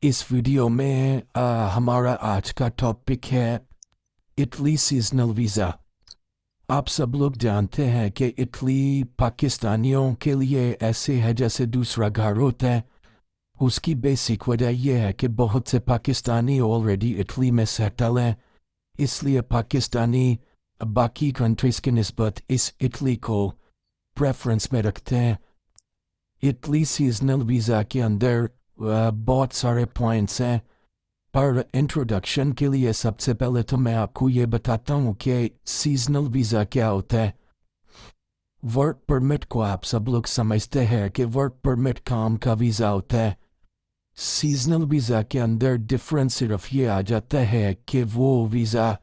इस वीडियो में हमारा आज का टॉपिक है इटली सीजनल वीज़ा। आप सब लोग जानते हैं कि इटली पाकिस्तानियों के लिए ऐसे है जैसे दूसरा घर होता है। उसकी बेसिक वजह यह है कि बहुत से पाकिस्तानी ऑलरेडी इटली में सेटल हैं, इसलिए पाकिस्तानी बाकी कंट्रीज़ की निस्बत इस इटली को प्रेफरेंस में रखते हैं। इटली सीजनल वीज़ा के अंदर बहुत सारे पॉइंट्स हैं, पर इंट्रोडक्शन के लिए सबसे पहले तो मैं आपको ये बताता हूँ कि सीजनल वीज़ा क्या होता है। वर्क परमिट को आप सब लोग समझते हैं कि वर्क परमिट काम का वीज़ा होता है। सीजनल वीज़ा के अंदर डिफरेंस सिर्फ ये आ जाता है कि वो वीज़ा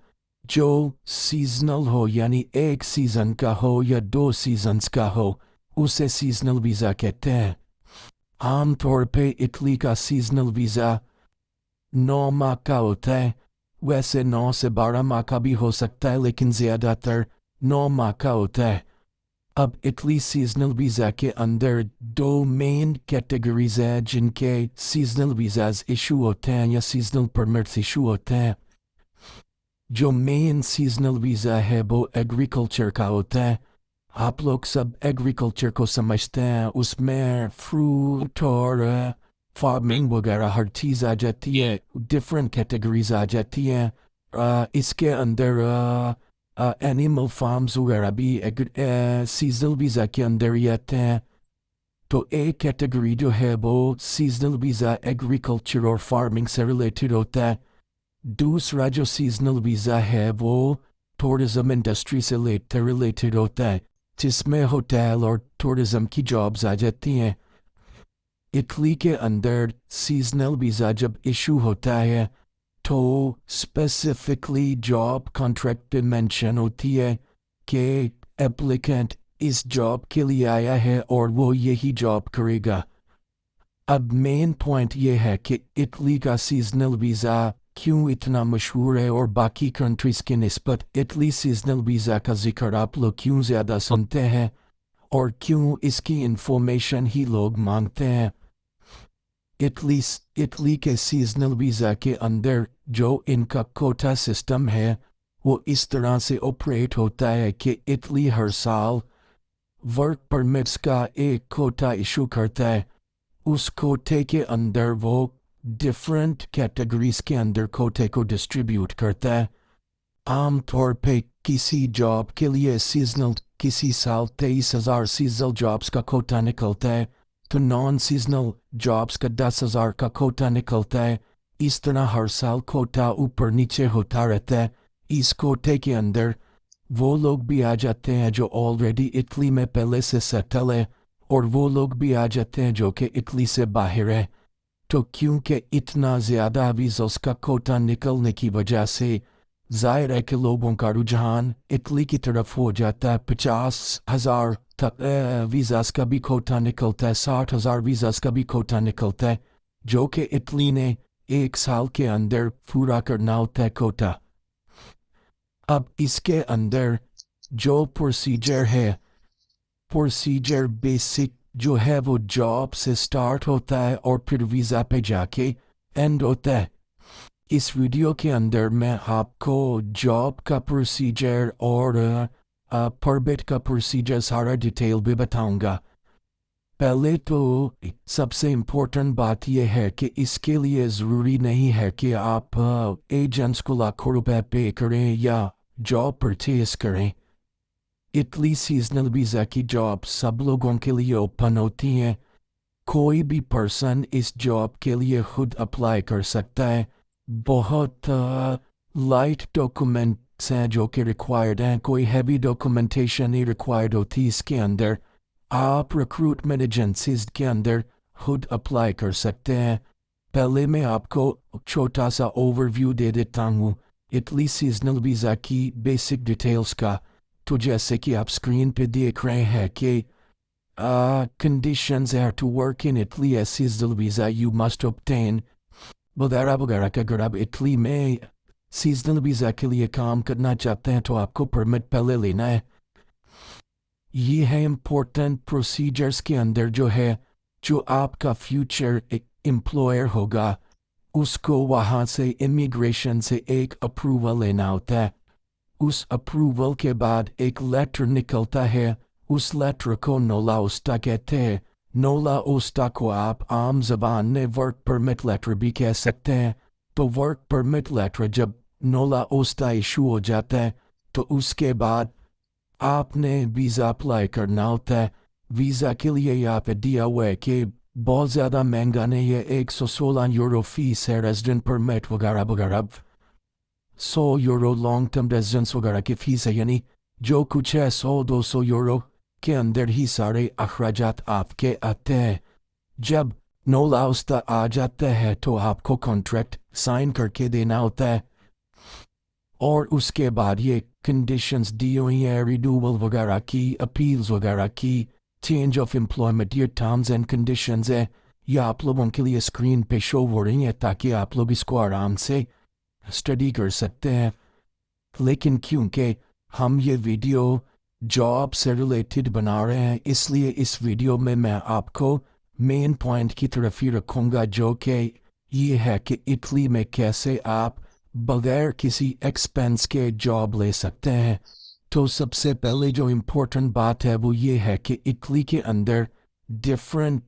जो सीजनल हो, यानी एक सीज़न का हो या 2 सीजन्स का हो, उसे सीजनल वीज़ा कहते हैं। आम तौर पे इटली का सीजनल वीज़ा 9 माह का होता है। वैसे 9 से 12 माह का भी हो सकता है, लेकिन ज़्यादातर 9 माह का होता है। अब इटली सीजनल वीज़ा के अंदर 2 मेन कैटेगरीज हैं जिनके सीजनल वीज़ाज इशू होते हैं या सीजनल परमिट्स इशू होते हैं। जो मेन सीजनल वीज़ा है वो एग्रीकल्चर का होता है। आप लोग सब एग्रीकल्चर को समझते हैं, उसमें फ्रूट और फार्मिंग वगैरह हर चीज़ आ जाती है, डिफरेंट कैटेगरीज आ जाती हैं। इसके अंदर एनिमल फार्म्स वगैरह भी सीजनल वीज़ा के अंदर ही आते हैं। तो एक कैटेगरी जो है वो सीजनल वीज़ा एग्रीकल्चर और फार्मिंग से रिलेटेड होता है। दूसरा जो सीजनल वीज़ा है वो टूरिज्म इंडस्ट्री से रिलेटेड होता है, जिसमें होटल और टूरिज्म की जॉब्स आ जाती हैं। इटली के अंदर सीजनल वीज़ा जब इशू होता है तो स्पेसिफिकली जॉब कॉन्ट्रैक्ट में मेंशन होती है कि एप्लीकेंट इस जॉब के लिए आया है और वो यही जॉब करेगा। अब मेन पॉइंट ये है कि इटली का सीजनल वीज़ा क्यों इतना मशहूर है और बाकी कंट्रीज़ के निस्बत इटली सीजनल वीज़ा का जिक्र आप लोग क्यों ज़्यादा सुनते हैं और क्यों इसकी इंफॉर्मेशन ही लोग मांगते हैं। इटली के सीजनल वीज़ा के अंदर जो इनका कोटा सिस्टम है वो इस तरह से ऑपरेट होता है कि इटली हर साल वर्क परमिट्स का एक कोटा इशू करता है। उस कोटे के अंदर वो डिफरेंट कैटेगरीज के अंदर कोटे को डिस्ट्रीब्यूट करता है। आम तौर पे किसी जॉब के लिए सीजनल किसी साल 23,000 सीजनल जॉब्स का कोटा निकलता है, तो नॉन सीजनल जॉब्स का 10,000 का कोटा निकलता है। इस तरह हर साल कोटा ऊपर नीचे होता रहता है। इस कोटे के अंदर वो लोग भी आ जाते हैं जो ऑलरेडी इटली में पहले से सेटल है, और वो लोग भी आ जाते हैं जो कि इटली से बाहर है। तो क्योंकि इतना ज़्यादा वीज़ों का कोटा निकलने की वजह से ज़ाहिर है कि लोगों का रुझान इटली की तरफ हो जाता है। 50,000 तक वीज़ास का भी कोटा निकलता है, 60,000 वीज़ास का भी कोटा निकलता है, जो कि इटली ने एक साल के अंदर पूरा करना होता है कोटा। अब इसके अंदर जो प्रोसीजर है, प्रोसीजर बेसिक जो है वो जॉब से स्टार्ट होता है और फिर वीज़ा पे जाके एंड होता है। इस वीडियो के अंदर मैं आपको जॉब का प्रोसीजर और परमिट का प्रोसीजर सारा डिटेल भी बताऊंगा। पहले तो सबसे इम्पोर्टेंट बात यह है कि इसके लिए ज़रूरी नहीं है कि आप एजेंट्स को लाखों रुपए पे करें या जॉब परचेज करें। इटली सीजनल वीज़ा की जॉब सब लोगों के लिए ओपन होती हैं। कोई भी पर्सन इस जॉब के लिए खुद अप्लाई कर सकता है। बहुत लाइट डॉक्यूमेंट्स हैं जो कि रिक्वायर्ड हैं, कोई हैवी डॉक्यूमेंटेशन नहीं रिक्वायर्ड होती इसके अंदर। आप रिक्रूटमेंट एजेंसीज के अंदर खुद अप्लाई कर सकते हैं। पहले मैं आपको छोटा सा ओवरव्यू दे देता हूँ इटली सीजनल वीज़ा की बेसिक डिटेल्स का। तो जैसे कि आप स्क्रीन पे देख रहे हैं कि conditions are to work in Italy as seasonal visa you must obtain वगैरह वगैरह का। अगर आप इटली में सीजनल वीज़ा के लिए काम करना चाहते हैं तो आपको परमिट पहले लेना है। ये है इम्पोर्टेंट प्रोसीजर्स के अंदर जो है, जो आपका फ्यूचर एम्प्लॉयर होगा उसको वहाँ से इमिग्रेशन से एक अप्रूवल लेना होता है। उस अप्रूवल के बाद एक लेटर निकलता है, उस लेटर को नोला ओस्टा कहते हैं। नोला ओस्टा को आप आम जबान में वर्क परमिट लेटर भी कह सकते हैं। तो वर्क परमिट लेटर जब नोला ओस्टा इशू हो जाता है तो उसके बाद आपने वीज़ा अप्लाई करना होता है। वीज़ा के लिए यहाँ पे दिया हुआ है कि बहुत ज़्यादा महंगा नहीं है, 116 यूरो फीस है, रेजिडेंट परमिट वगैरह वगैरह, 100 यूरो लॉन्ग टर्म रेजिडेंस वगैरह की फीस है, यानी जो कुछ है 100-200 यूरो के अंदर ही सारे अखराजात आपके आते हैं। जब नोला ओस्टा आ जाता है तो आपको कॉन्ट्रैक्ट साइन करके देना होता है और उसके बाद ये कंडीशंस दी हुई हैं रिन्यूअल वगैरह की, अपील्स वगैरह की, चेंज ऑफ एम्प्लॉयमेंट, ये टर्म्स एंड कंडीशंस है। ये आप लोगों के लिए स्क्रीन पे शो हो रही है ताकि आप लोग इसको आराम से स्टडी कर सकते हैं। लेकिन क्योंकि हम ये वीडियो जॉब से रिलेटेड बना रहे हैं इसलिए इस वीडियो में मैं आपको मेन पॉइंट की तरफ ही रखूँगा, जो कि ये है कि इटली में कैसे आप बगैर किसी एक्सपेंस के जॉब ले सकते हैं। तो सबसे पहले जो इम्पोर्टेंट बात है वो ये है कि इटली के अंदर डिफरेंट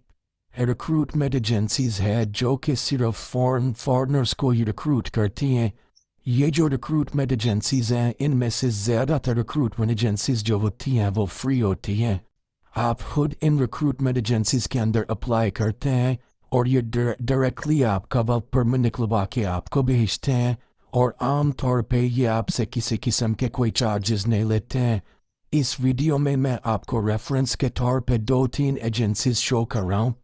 रिक्रूटमेंट एजेंसीज है जो कि सिर्फ फॉरेनर्स को ही रिक्रूट करती हैं। ये जो रिक्रूटमेंट एजेंसीज हैं इनमें से ज़्यादातर रिक्रूटमेंट एजेंसीज जो होती हैं वो फ्री होती हैं। आप खुद इन रिक्रूटमेंट एजेंसीज के अंदर अप्लाई करते हैं और ये डायरेक्टली आपका वर्क परमिट निकलवा के आपको भेजते हैं और आम तौर पे ये आपसे किसी किस्म के कोई चार्जेस नहीं लेते हैं। इस वीडियो में मैं आपको रेफरेंस के तौर पे 2-3 एजेंसीज शो कर रहा हूँ।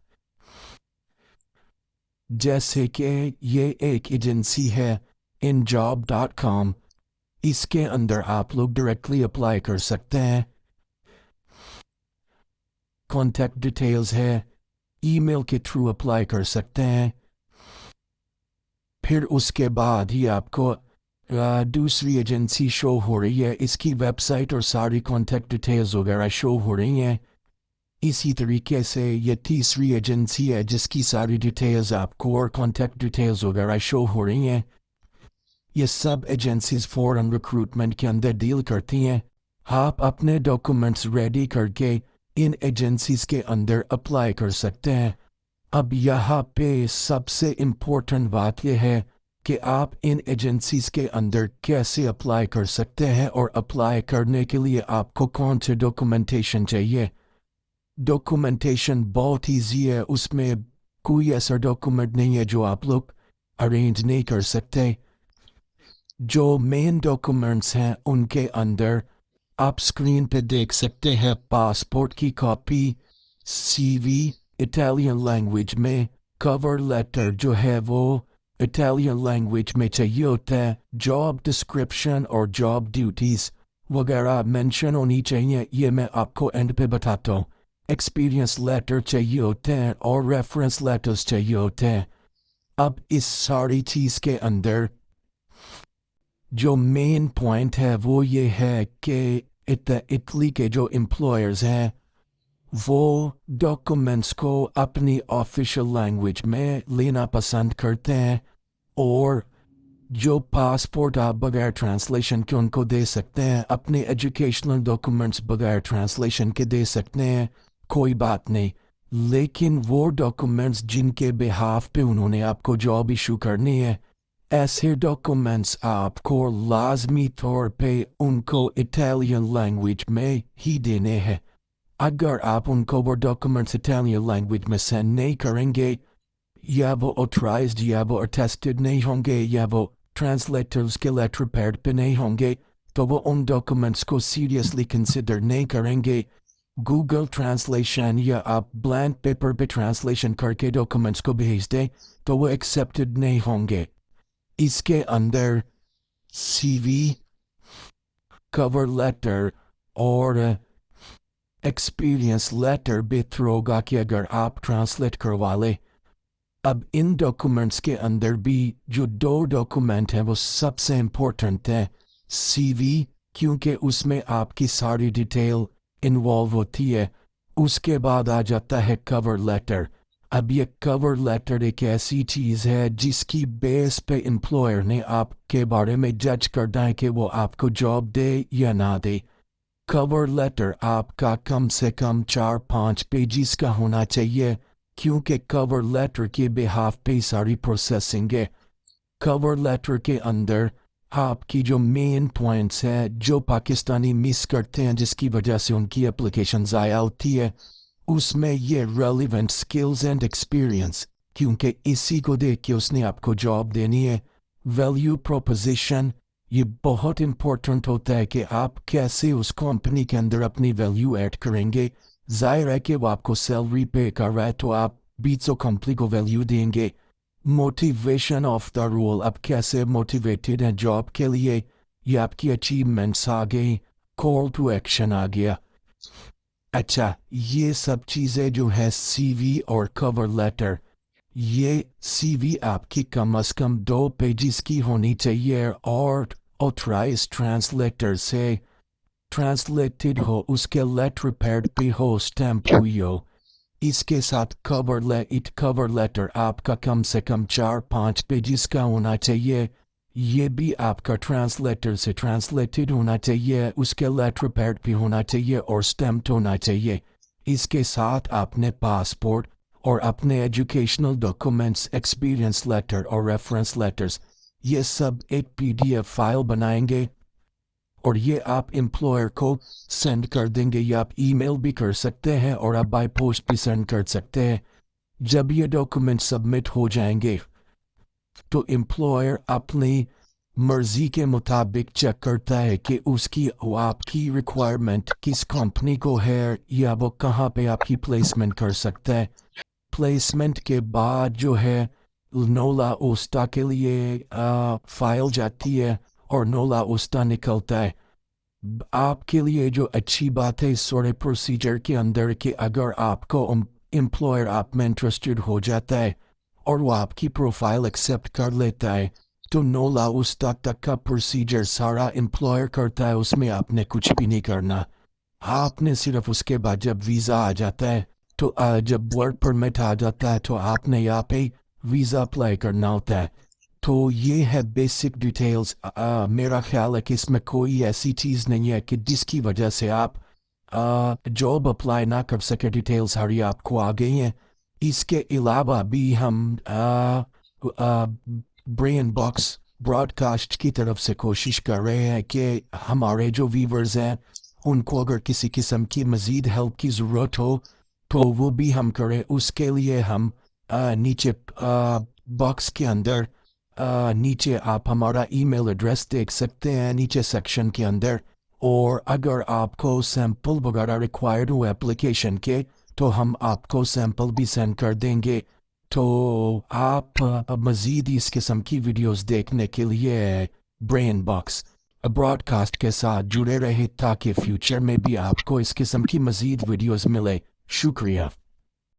जैसे कि ये एक एजेंसी है injob.com, इसके अंदर आप लोग डायरेक्टली अप्लाई कर सकते हैं। कॉन्टैक्ट डिटेल्स है, ईमेल के थ्रू अप्लाई कर सकते हैं। फिर उसके बाद ही आपको दूसरी एजेंसी शो हो रही है, इसकी वेबसाइट और सारी कॉन्टैक्ट डिटेल्स वगैरह शो हो रही हैं। इसी तरीके से ये तीसरी एजेंसी है जिसकी सारी डिटेल्स आपको और कॉन्टैक्ट डिटेल्स वगैरह शो हो रही हैं। ये सब एजेंसीज फॉरेन रिक्रूटमेंट के अंदर डील करती हैं। आप अपने डॉक्यूमेंट्स रेडी करके इन एजेंसीज के अंदर अप्लाई कर सकते हैं। अब यहाँ पे सबसे इम्पोर्टेंट बात यह है कि आप इन एजेंसीज के अंदर कैसे अप्लाई कर सकते हैं और अप्लाई करने के लिए आपको कौन से डॉक्यूमेंटेशन चाहिए। डॉक्यूमेंटेशन बहुत ईजी है, उसमें कोई ऐसा डॉक्यूमेंट नहीं है जो आप लोग अरेंज नहीं कर सकते। जो मेन डॉक्यूमेंट्स हैं उनके अंदर आप स्क्रीन पे देख सकते हैं पासपोर्ट की कॉपी, सीवी इटालियन लैंग्वेज में, कवर लेटर जो है वो इटालियन लैंग्वेज में चाहिए होता है, जॉब डिस्क्रिप्शन और जॉब ड्यूटीज़ वगैरह मेंशन होनी चाहिए, ये मैं आपको एंड पे बताता हूँ। एक्सपीरियंस लेटर चाहिए होते हैं और रेफरेंस लेटर्स चाहिए होते हैं। अब इस सारी चीज़ के अंदर जो मेन पॉइंट है वो ये है कि इटली के जो एम्प्लॉयर्स हैं वो डॉक्यूमेंट्स को अपनी ऑफिशियल लैंग्वेज में लेना पसंद करते हैं और जो पासपोर्ट आप बगैर ट्रांसलेशन के उनको दे सकते हैं, अपने एजुकेशनल डॉक्यूमेंट्स बगैर ट्रांसलेशन के दे सकते हैं, कोई बात नहीं। लेकिन वो डॉक्यूमेंट्स जिनके बिहाफ पे उन्होंने आपको जॉब इशू करनी है, ऐसे डॉक्यूमेंट्स आपको लाजमी तौर पे उनको इटालियन लैंग्वेज में ही देने हैं। अगर आप उनको वो डॉक्यूमेंट्स इटालियन लैंग्वेज में सेंड नहीं करेंगे, या वो ऑथराइज्ड या वो अटेस्टेड नहीं होंगे या वो ट्रांसलेटर्स के लेटर पैड पे नहीं होंगे, तो वो उन डॉक्यूमेंट्स को सीरियसली कंसिडर नहीं करेंगे। गूगल ट्रांसलेशन या आप ब्लैंक पेपर पे ट्रांसलेशन करके डॉक्यूमेंट्स को भेज दें तो वो एक्सेप्टेड नहीं होंगे। इसके अंदर सीवी, कवर लेटर और एक्सपीरियंस लेटर बेहतर होगा कि अगर आप ट्रांसलेट करवा लें। अब इन डॉक्यूमेंट्स के अंदर भी जो 2 डॉक्यूमेंट हैं वो सबसे इम्पोर्टेंट है। सीवी, क्योंकि उसमें आपकी सारी डिटेल इन्वॉल्व होती है। उसके बाद आ जाता है कवर लेटर। اب یہ کور لیٹر ایک ایسی چیز ہے جس کی بیس پہ امپلائر نے آپ کے بارے میں جج کرنا ہے کہ وہ آپ کو جاب دے یا نہ دے۔ کور لیٹر آپ کا کم سے کم 4-5 پیجز کا ہونا چاہیے، کیونکہ کور لیٹر کے بہاف پہ ساری پروسیسنگ ہے۔ کور لیٹر کے اندر آپ کی جو مین پوائنٹس ہیں جو پاکستانی مس کرتے ہیں جس کی وجہ سے ان کی اپلیکیشن ضائع ہوتی ہے، اس میں یہ ریلیونٹ سکلز اینڈ ایکسپیرینس، کیونکہ اسی کو دیکھ کے اس نے آپ کو جاب دینی ہے۔ ویلیو پروپوزیشن، یہ بہت امپورٹنٹ ہوتا ہے کہ آپ کیسے اس کمپنی کے اندر اپنی ویلیو ایڈ کریں گے۔ ظاہر ہے کہ وہ آپ کو سیلری پے کر رہا ہے تو آپ بیچو کمپنی کو ویلیو دیں گے۔ موٹیویشن آف دا رول، آپ کیسے موٹیویٹڈ ہیں جاب کے لیے، یہ آپ کی اچیومنٹس آ گئی، کال ٹو ایکشن آ گیا۔ اچھا، یہ سب چیزیں جو ہے سی وی اور کور لیٹر، یہ سی وی آپ کی کم از کم 2 پیجز کی ہونی چاہیے اور آتھرائز ٹرانسلیٹر سے ٹرانسلیٹڈ ہو، اس کے لیٹر پیڈ پہ ہو، اسٹیمپ ہوئی ہو۔ اس کے ساتھ کور لیٹر آپ کا کم سے کم 4-5 پیجز کا ہونا چاہیے۔ یہ بھی آپ کا ٹرانسلیٹر سے ٹرانسلیٹڈ ہونا چاہیے، اس کے لیٹر پیڈ بھی ہونا چاہیے اور اسٹیمپڈ ہونا چاہیے۔ اس کے ساتھ آپ نے پاسپورٹ اور اپنے ایجوکیشنل ڈاکومنٹس، ایکسپیرینس لیٹر اور ریفرنس لیٹرز، یہ سب ایک PDF فائل بنائیں گے اور یہ آپ امپلائر کو سینڈ کر دیں گے، یا آپ ای میل بھی کر سکتے ہیں اور آپ بائی پوسٹ بھی سینڈ کر سکتے ہیں۔ جب یہ ڈاکومنٹ سبمٹ ہو جائیں گے تو امپلائر اپنی مرضی کے مطابق چیک کرتا ہے کہ اس کی آپ کی ریکوائرمنٹ کس کمپنی کو ہے یا وہ کہاں پہ آپ کی پلیسمنٹ کر سکتا ہے۔ پلیسمنٹ کے بعد جو ہے نولا اوسٹا کے لیے فائل جاتی ہے اور نولا اوسٹا نکلتا ہے۔ آپ کے لیے جو اچھی بات ہے اس سورے پروسیجر کے اندر کہ اگر آپ کو امپلائر آپ میں انٹرسٹڈ ہو جاتا ہے اور وہ آپ کی پروفائل ایکسیپٹ کر لیتا ہے تو نولا اوسٹا تک کا پروسیجر سارا امپلائر کرتا ہے، اس میں آپ نے کچھ بھی نہیں کرنا۔ آپ نے صرف اس کے بعد جب ویزا آ جاتا ہے تو جب ورک پرمٹ آ جاتا ہے تو آپ نے یہاں پہ ویزا اپلائی کرنا ہوتا ہے۔ تو یہ ہے بیسک ڈیٹیلز۔ میرا خیال ہے کہ اس میں کوئی ایسی چیز نہیں ہے کہ جس کی وجہ سے آپ جاب اپلائی نہ کر سکے۔ ڈیٹیلز ساری آپ کو آ گئی ہیں۔ اس کے علاوہ بھی ہم برین باکس براڈ کاسٹ کی طرف سے کوشش کر رہے ہیں کہ ہمارے جو ویورز ہیں ان کو اگر کسی قسم کی مزید ہیلپ کی ضرورت ہو تو وہ بھی ہم کریں۔ اس کے لیے ہم نیچے باکس کے اندر نیچے آپ ہمارا ای میل ایڈریس دیکھ سکتے ہیں نیچے سیکشن کے اندر، اور اگر آپ کو سیمپل وغیرہ ریکوائرڈ ہو اپلیکیشن کے تو ہم آپ کو سیمپل بھی سینڈ کر دیں گے۔ تو آپ مزید اس قسم کی ویڈیوز دیکھنے کے لیے برین باکس براڈ کاسٹ کے ساتھ جڑے رہے تاکہ فیوچر میں بھی آپ کو اس قسم کی مزید ویڈیوز ملے۔ شکریہ۔